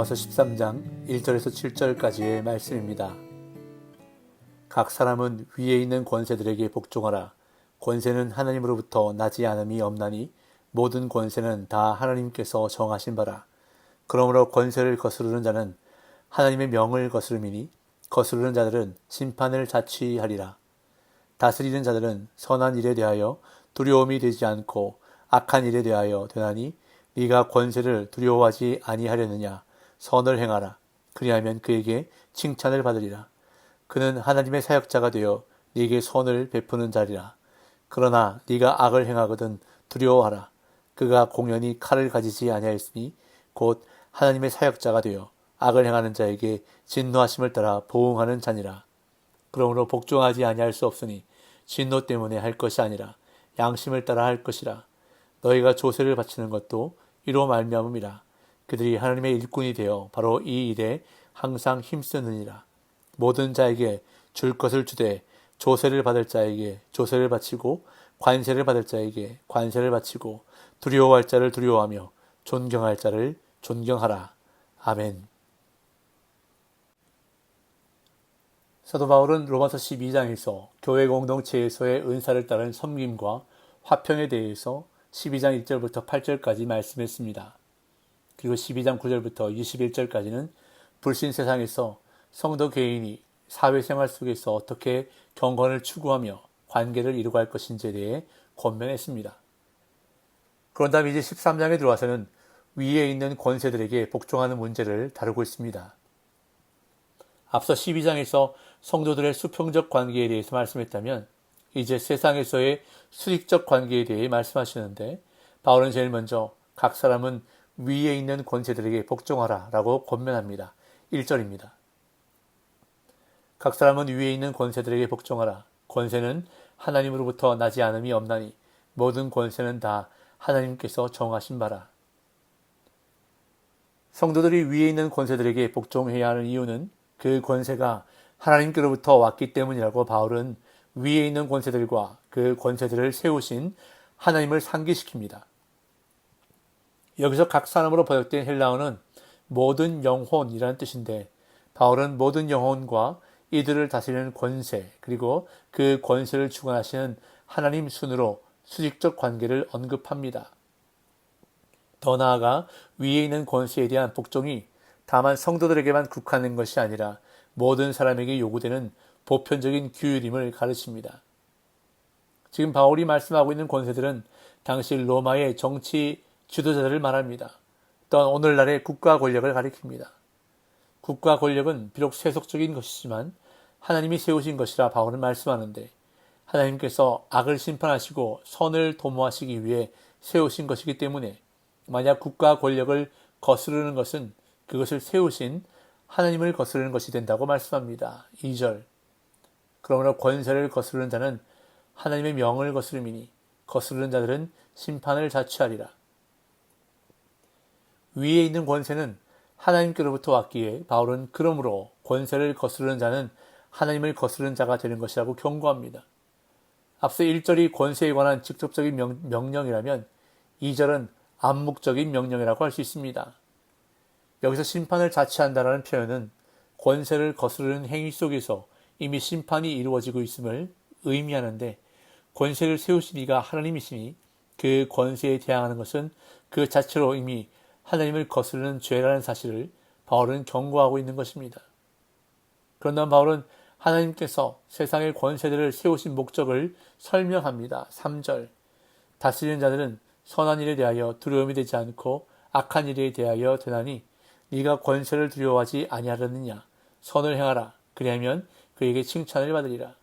로마서 13장 1절에서 7절까지의 말씀입니다. 각 사람은 위에 있는 권세들에게 복종하라. 권세는 하나님으로부터 나지 않음이 없나니 모든 권세는 다 하나님께서 정하신 바라. 그러므로 권세를 거스르는 자는 하나님의 명을 거스름이니 거스르는 자들은 심판을 자취하리라. 다스리는 자들은 선한 일에 대하여 두려움이 되지 않고 악한 일에 대하여 되나니 네가 권세를 두려워하지 아니하려느냐. 선을 행하라. 그리하면 그에게 칭찬을 받으리라. 그는 하나님의 사역자가 되어 네게 선을 베푸는 자리라. 그러나 네가 악을 행하거든 두려워하라. 그가 공연히 칼을 가지지 아니하였으니 곧 하나님의 사역자가 되어 악을 행하는 자에게 진노하심을 따라 보응하는 자니라. 그러므로 복종하지 아니할 수 없으니 진노 때문에 할 것이 아니라 양심을 따라 할 것이라. 너희가 조세를 바치는 것도 이로 말미암음이라. 그들이 하나님의 일꾼이 되어 바로 이 일에 항상 힘쓰느니라. 모든 자에게 줄 것을 주되 조세를 받을 자에게 조세를 바치고 관세를 받을 자에게 관세를 바치고 두려워할 자를 두려워하며 존경할 자를 존경하라. 아멘. 사도 바울은 로마서 12장에서 교회 공동체에서의 은사를 따른 섬김과 화평에 대해서 12장 1절부터 8절까지 말씀했습니다. 그리고 12장 9절부터 21절까지는 불신 세상에서 성도 개인이 사회생활 속에서 어떻게 경건을 추구하며 관계를 이루어갈 것인지에 대해 권면했습니다. 그런 다음 이제 13장에 들어와서는 위에 있는 권세들에게 복종하는 문제를 다루고 있습니다. 앞서 12장에서 성도들의 수평적 관계에 대해서 말씀했다면 이제 세상에서의 수직적 관계에 대해 말씀하시는데 바울은 제일 먼저 각 사람은 위에 있는 권세들에게 복종하라 라고 권면합니다. 1절입니다. 각 사람은 위에 있는 권세들에게 복종하라. 권세는 하나님으로부터 나지 않음이 없나니 모든 권세는 다 하나님께서 정하신 바라. 성도들이 위에 있는 권세들에게 복종해야 하는 이유는 그 권세가 하나님께로부터 왔기 때문이라고 바울은 위에 있는 권세들과 그 권세들을 세우신 하나님을 상기시킵니다. 여기서 각 사람으로 번역된 헬라어는 모든 영혼이라는 뜻인데 바울은 모든 영혼과 이들을 다스리는 권세 그리고 그 권세를 주관하시는 하나님 순으로 수직적 관계를 언급합니다. 더 나아가 위에 있는 권세에 대한 복종이 다만 성도들에게만 국한된 것이 아니라 모든 사람에게 요구되는 보편적인 규율임을 가르칩니다. 지금 바울이 말씀하고 있는 권세들은 당시 로마의 정치 지도자들을 말합니다. 또한 오늘날의 국가 권력을 가리킵니다. 국가 권력은 비록 세속적인 것이지만 하나님이 세우신 것이라 바울은 말씀하는데 하나님께서 악을 심판하시고 선을 도모하시기 위해 세우신 것이기 때문에 만약 국가 권력을 거스르는 것은 그것을 세우신 하나님을 거스르는 것이 된다고 말씀합니다. 2절. 그러므로 권세를 거스르는 자는 하나님의 명을 거스름이니 거스르는 자들은 심판을 자취하리라. 위에 있는 권세는 하나님께로부터 왔기에 바울은 그러므로 권세를 거스르는 자는 하나님을 거스르는 자가 되는 것이라고 경고합니다. 앞서 1절이 권세에 관한 직접적인 명령이라면 2절은 암묵적인 명령이라고 할 수 있습니다. 여기서 심판을 자취한다라는 표현은 권세를 거스르는 행위 속에서 이미 심판이 이루어지고 있음을 의미하는데 권세를 세우신 이가 하나님이시니 그 권세에 대항하는 것은 그 자체로 이미 하나님을 거스르는 죄라는 사실을 바울은 경고하고 있는 것입니다. 그런다 바울은 하나님께서 세상의 권세들을 세우신 목적을 설명합니다. 3절. 다스리는 자들은 선한 일에 대하여 두려움이 되지 않고 악한 일에 대하여 되나니 네가 권세를 두려워하지 아니하려느냐. 선을 행하라. 그리하면 그에게 칭찬을 받으리라.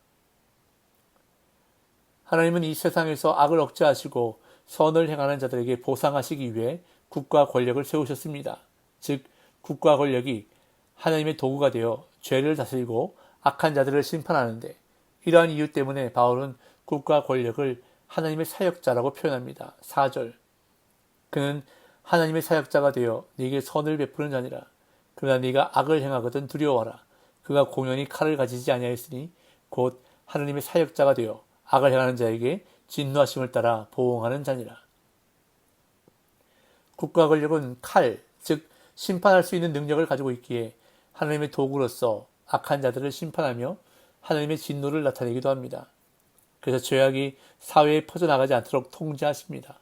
하나님은 이 세상에서 악을 억제하시고 선을 행하는 자들에게 보상하시기 위해 국가 권력을 세우셨습니다. 즉 국가 권력이 하나님의 도구가 되어 죄를 다스리고 악한 자들을 심판하는데 이러한 이유 때문에 바울은 국가 권력을 하나님의 사역자라고 표현합니다. 4절. 그는 하나님의 사역자가 되어 네게 선을 베푸는 자니라. 그러나 네가 악을 행하거든 두려워하라. 그가 공연히 칼을 가지지 아니하였으니 곧 하나님의 사역자가 되어 악을 행하는 자에게 진노하심을 따라 보응하는 자니라. 국가 권력은 칼, 즉 심판할 수 있는 능력을 가지고 있기에 하나님의 도구로서 악한 자들을 심판하며 하나님의 진노를 나타내기도 합니다. 그래서 죄악이 사회에 퍼져나가지 않도록 통제하십니다.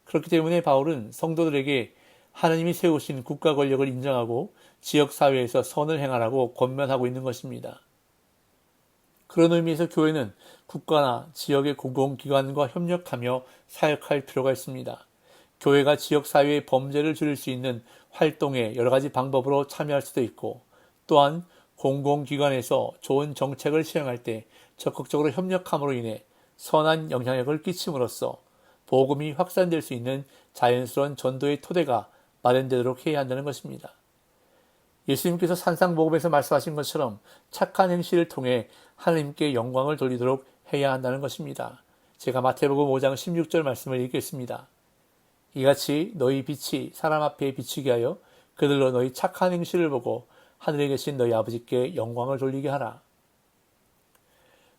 그렇기 때문에 바울은 성도들에게 하나님이 세우신 국가 권력을 인정하고 지역사회에서 선을 행하라고 권면하고 있는 것입니다. 그런 의미에서 교회는 국가나 지역의 공공기관과 협력하며 사역할 필요가 있습니다. 교회가 지역사회의 범죄를 줄일 수 있는 활동에 여러 가지 방법으로 참여할 수도 있고, 또한 공공기관에서 좋은 정책을 시행할 때 적극적으로 협력함으로 인해 선한 영향력을 끼침으로써 복음이 확산될 수 있는 자연스러운 전도의 토대가 마련되도록 해야 한다는 것입니다. 예수님께서 산상복음에서 말씀하신 것처럼 착한 행실을 통해 하나님께 영광을 돌리도록 해야 한다는 것입니다. 제가 마태복음 5장 16절 말씀을 읽겠습니다. 이같이 너희 빛이 사람 앞에 비추게 하여 그들로 너희 착한 행실을 보고 하늘에 계신 너희 아버지께 영광을 돌리게 하라.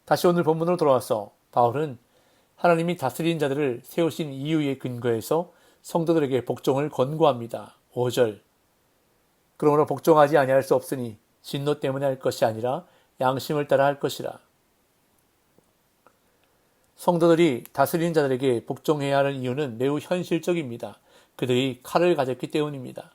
다시 오늘 본문으로 돌아와서 바울은 하나님이 다스린 자들을 세우신 이유에 근거해서 성도들에게 복종을 권고합니다. 5절. 그러므로 복종하지 아니할 수 없으니 진노 때문에 할 것이 아니라 양심을 따라 할 것이라. 성도들이 다스린 자들에게 복종해야 하는 이유는 매우 현실적입니다. 그들이 칼을 가졌기 때문입니다.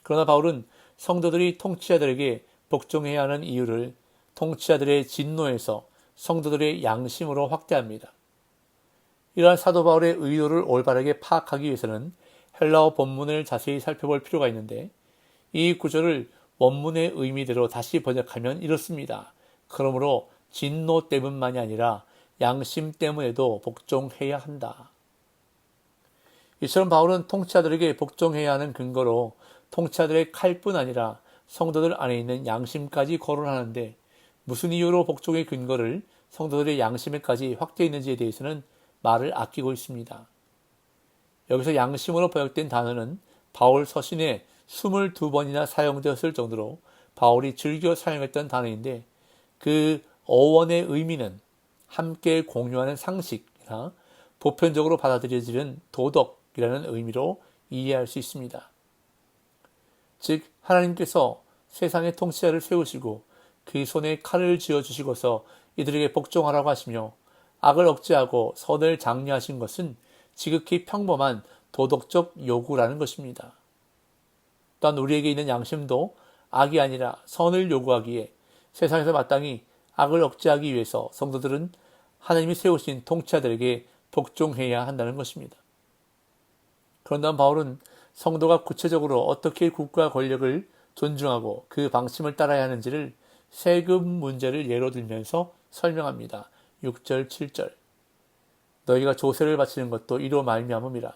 그러나 바울은 성도들이 통치자들에게 복종해야 하는 이유를 통치자들의 진노에서 성도들의 양심으로 확대합니다. 이러한 사도 바울의 의도를 올바르게 파악하기 위해서는 헬라어 본문을 자세히 살펴볼 필요가 있는데, 이 구절을 원문의 의미대로 다시 번역하면 이렇습니다. 그러므로 진노 때문만이 아니라 양심 때문에도 복종해야 한다. 이처럼 바울은 통치자들에게 복종해야 하는 근거로 통치자들의 칼뿐 아니라 성도들 안에 있는 양심까지 거론하는데, 무슨 이유로 복종의 근거를 성도들의 양심에까지 확대했는지에 대해서는 말을 아끼고 있습니다. 여기서 양심으로 번역된 단어는 바울 서신에 22번이나 사용되었을 정도로 바울이 즐겨 사용했던 단어인데, 그 어원의 의미는 함께 공유하는 상식이나 보편적으로 받아들여지는 도덕이라는 의미로 이해할 수 있습니다. 즉, 하나님께서 세상의 통치자를 세우시고 그 손에 칼을 쥐어주시고서 이들에게 복종하라고 하시며 악을 억제하고 선을 장려하신 것은 지극히 평범한 도덕적 요구라는 것입니다. 또한 우리에게 있는 양심도 악이 아니라 선을 요구하기에 세상에서 마땅히 악을 억제하기 위해서 성도들은 하나님이 세우신 통치자들에게 복종해야 한다는 것입니다. 그런다면 바울은 성도가 구체적으로 어떻게 국가 권력을 존중하고 그 방침을 따라야 하는지를 세금 문제를 예로 들면서 설명합니다. 6절, 7절. 너희가 조세를 바치는 것도 이로 말미암음이라.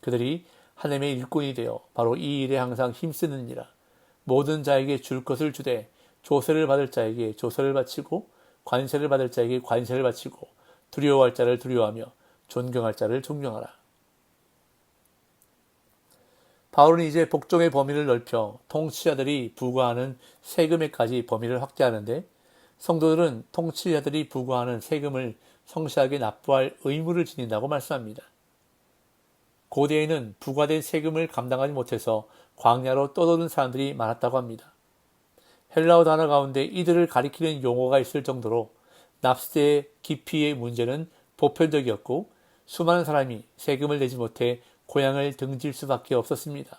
그들이 하나님의 일꾼이 되어 바로 이 일에 항상 힘쓰느니라. 모든 자에게 줄 것을 주되 조세를 받을 자에게 조세를 바치고 관세를 받을 자에게 관세를 바치고 두려워할 자를 두려워하며 존경할 자를 존경하라. 바울은 이제 복종의 범위를 넓혀 통치자들이 부과하는 세금에까지 범위를 확대하는데, 성도들은 통치자들이 부과하는 세금을 성실하게 납부할 의무를 지닌다고 말씀합니다. 고대에는 부과된 세금을 감당하지 못해서 광야로 떠도는 사람들이 많았다고 합니다. 헬라어 단어 가운데 이들을 가리키는 용어가 있을 정도로 납세의 기피의 문제는 보편적이었고, 수많은 사람이 세금을 내지 못해 고향을 등질 수밖에 없었습니다.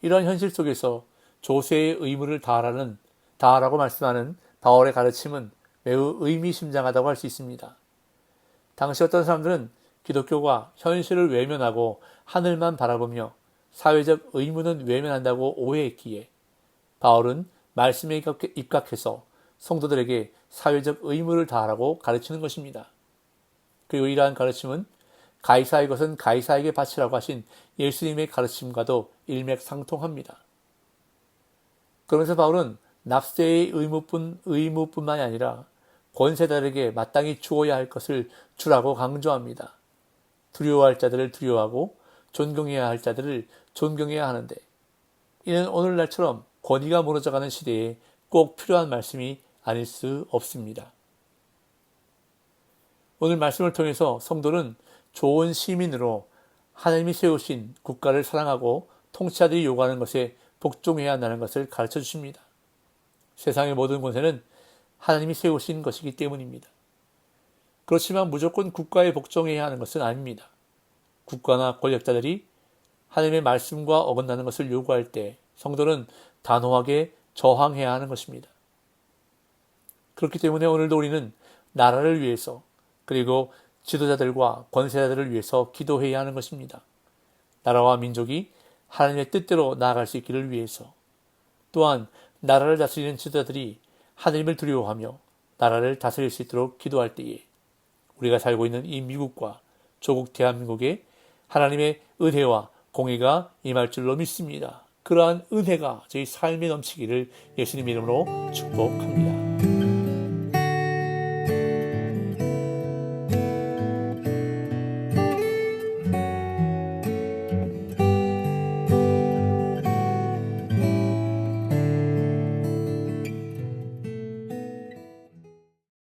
이런 현실 속에서 조세의 의무를 다하라고 말씀하는 바울의 가르침은 매우 의미심장하다고 할 수 있습니다. 당시 어떤 사람들은 기독교가 현실을 외면하고 하늘만 바라보며 사회적 의무는 외면한다고 오해했기에 바울은 말씀에 입각해서 성도들에게 사회적 의무를 다하라고 가르치는 것입니다. 그리고 이러한 가르침은 가이사의 것은 가이사에게 바치라고 하신 예수님의 가르침과도 일맥상통합니다. 그러면서 바울은 납세의 의무뿐만이 아니라 권세자들에게 마땅히 주어야 할 것을 주라고 강조합니다. 두려워할 자들을 두려워하고 존경해야 할 자들을 존경해야 하는데, 이는 오늘날처럼 권위가 무너져가는 시대에 꼭 필요한 말씀이 아닐 수 없습니다. 오늘 말씀을 통해서 성도는 좋은 시민으로 하나님이 세우신 국가를 사랑하고 통치자들이 요구하는 것에 복종해야 한다는 것을 가르쳐 주십니다. 세상의 모든 권세는 하나님이 세우신 것이기 때문입니다. 그렇지만 무조건 국가에 복종해야 하는 것은 아닙니다. 국가나 권력자들이 하나님의 말씀과 어긋나는 것을 요구할 때 성도는 단호하게 저항해야 하는 것입니다. 그렇기 때문에 오늘도 우리는 나라를 위해서 그리고 지도자들과 권세자들을 위해서 기도해야 하는 것입니다. 나라와 민족이 하나님의 뜻대로 나아갈 수 있기를 위해서, 또한 나라를 다스리는 지도자들이 하나님을 두려워하며 나라를 다스릴 수 있도록 기도할 때에 우리가 살고 있는 이 미국과 조국 대한민국에 하나님의 은혜와 공의가 임할 줄로 믿습니다. 그러한 은혜가 저희 삶에 넘치기를 예수님 이름으로 축복합니다.